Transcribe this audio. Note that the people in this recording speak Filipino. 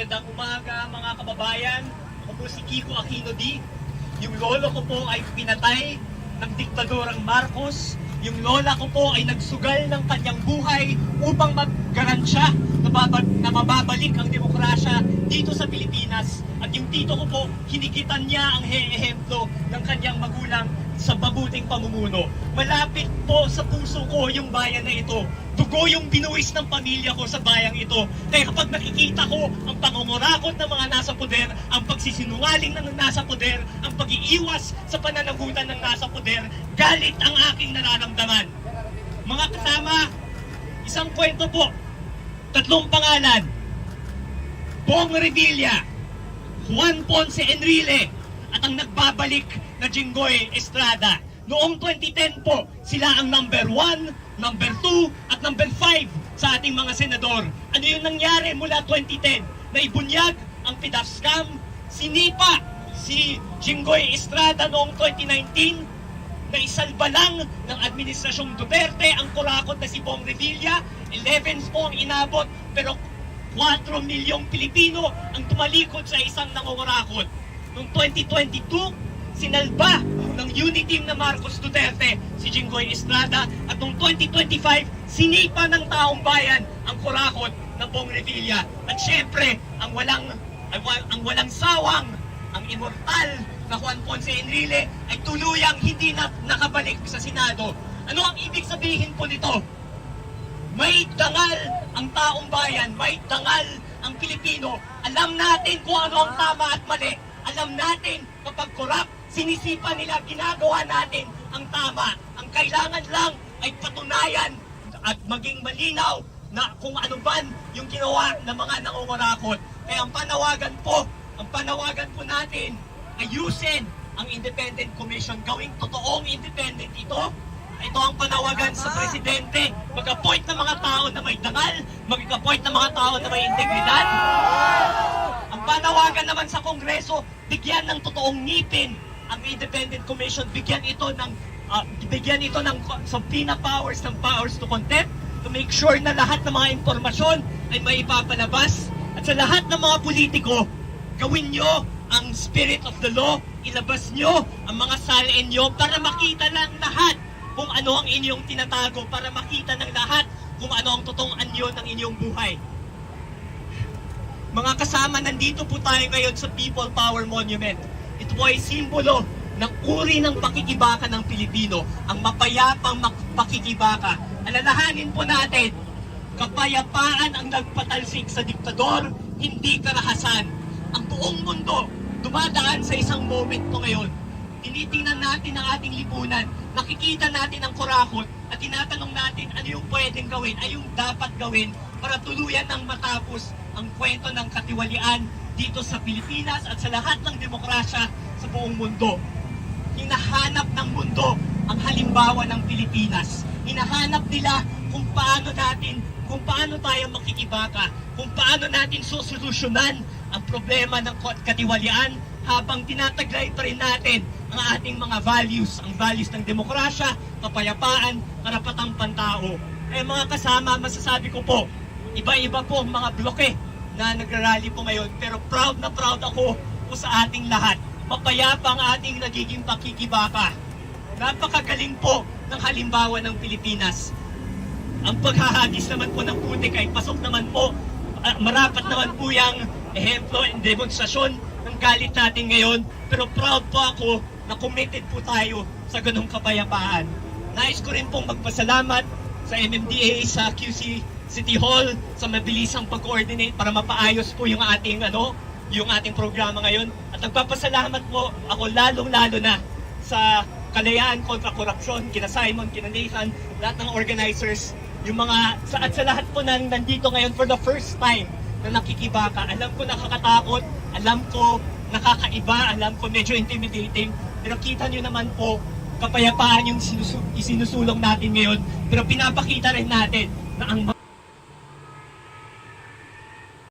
Magandang umaga mga kababayan. Ako po si Kiko Aquino D. Yung lolo ko po ay pinatay ng diktadorang Marcos. Yung lola ko po ay nagsugal ng kanyang buhay upang maggaransya na mababalik ang demokrasya dito sa Pilipinas. At yung tito ko po, hinigitan niya ang ehemplo ng kanyang magulang sa mabuting pamumuno. Malapit po sa puso ko yung bayan na ito. Dugo yung binuwis ng pamilya ko sa bayang ito. Kaya kapag nakikita ko ang pangungurakot ng mga nasa poder, ang pagsisinungaling ng nasa poder, ang pag-iiwas sa pananagutan ng nasa poder, galit ang aking nararamdaman. Mga kasama, isang kwento po, 3 pangalan: Bong Revilla, Juan Ponce Enrile, at ang nagbabalik na Jinggoy Estrada. Noong 2010 po, sila ang number 1, number 2, at number 5 sa ating mga senador. Ano yung nangyari mula 2010? Naibunyag ang PDAF scam, sinipa si Jinggoy Estrada noong 2019, naisalba lang ng Administrasyong Duterte ang kurakot na si Bong Revilla, 11 po ang inabot, pero 4 milyong Pilipino ang tumalikod sa isang nangungurakot. Noong 2022, sinalba ng unity team na Marcos Duterte si Jinggoy Estrada, at noong 2025, sinipa ng taong bayan ang kurakot ng Bong Revilla. At syempre, ang walang sawang, ang immortal na Juan Ponce Enrile ay tuluyang hindi na nakabalik sa Senado. Ano ang ibig sabihin po nito? May dangal ang taong bayan, may dangal ang Pilipino. Alam natin kung ano ang tama at mali. Alam natin kapag korap, sinisipa nila, ginagawa natin ang tama. Ang kailangan lang ay patunayan at maging malinaw na kung ano ba yung ginawa ng mga nangungurakot. Kaya ang panawagan po natin, ayusin ang Independent Commission, gawing totoong independent ito. Ito ang panawagan sa Presidente, mag-appoint ng mga tao na may dangal, mag-appoint ng mga tao na may integridad. Ang panawagan naman sa Kongreso, bigyan ng totoong ngipin ang Independent Commission, bigyan ito ng subpoena powers, ng powers to contempt, to make sure na lahat ng mga impormasyon ay maipapalabas. At sa lahat ng mga politiko, gawin nyo ang spirit of the law, ilabas nyo ang mga salin nyo para makita lang lahat kung ano ang inyong tinatago, para makita ng lahat kung ano ang totoong anyo ng inyong buhay. Mga kasama, nandito po tayo ngayon sa People Power Monument. Ito po ay simbolo ng uri ng pakikibaka ng Pilipino, ang mapayapang pakikibaka. Alalahanin po natin, kapayapaan ang nagpatalsik sa diktador, hindi karahasan. Ang buong mundo dumadaan sa isang moment po ngayon. Tinitingnan natin ang ating lipunan, nakikita natin ang kurakot, at tinatanong natin ano yung pwedeng gawin, ay yung dapat gawin para tuluyan ng matapos ang kwento ng katiwalian dito sa Pilipinas at sa lahat ng demokrasya sa buong mundo. Hinahanap ng mundo ang halimbawa ng Pilipinas. Hinahanap nila kung paano tayo makikibaka, kung paano natin susolusyonan ang problema ng katiwalian habang tinataglay pa rin natin ang ating mga values, ang values ng demokrasya, kapayapaan, karapatang pantao. Eh mga kasama, masasabi ko po, iba-iba po ang mga bloke na nagrarally po ngayon, pero proud na proud ako po sa ating lahat. Mapayapa ang ating nagiging pakikibaka. Napakagaling po ng halimbawa ng Pilipinas. Ang paghahagis naman po ng putik ay pasok naman po, marapat naman po yung ehemplo and demonstrasyon ng galit natin ngayon, pero proud po ako na committed po tayo sa ganung kapayapaan. Nais ko rin pong magpasalamat sa MMDA, sa QC City Hall, sa mabilisang pag-coordinate para mapaayos po yung ating programa ngayon. At nagpapasalamat po ako lalong-lalo na sa Kalayaan kontra Korupsyon, kina Simon, kina Nathan, lahat ng organizers, at sa lahat po na nandito ngayon for the first time na nakikibaka. Alam ko nakakatakot, alam ko nakakaiba, alam ko medyo intimidating, pero kita nyo naman po, kapayapaan yung isinusulong natin ngayon, pero pinapakita rin natin na ang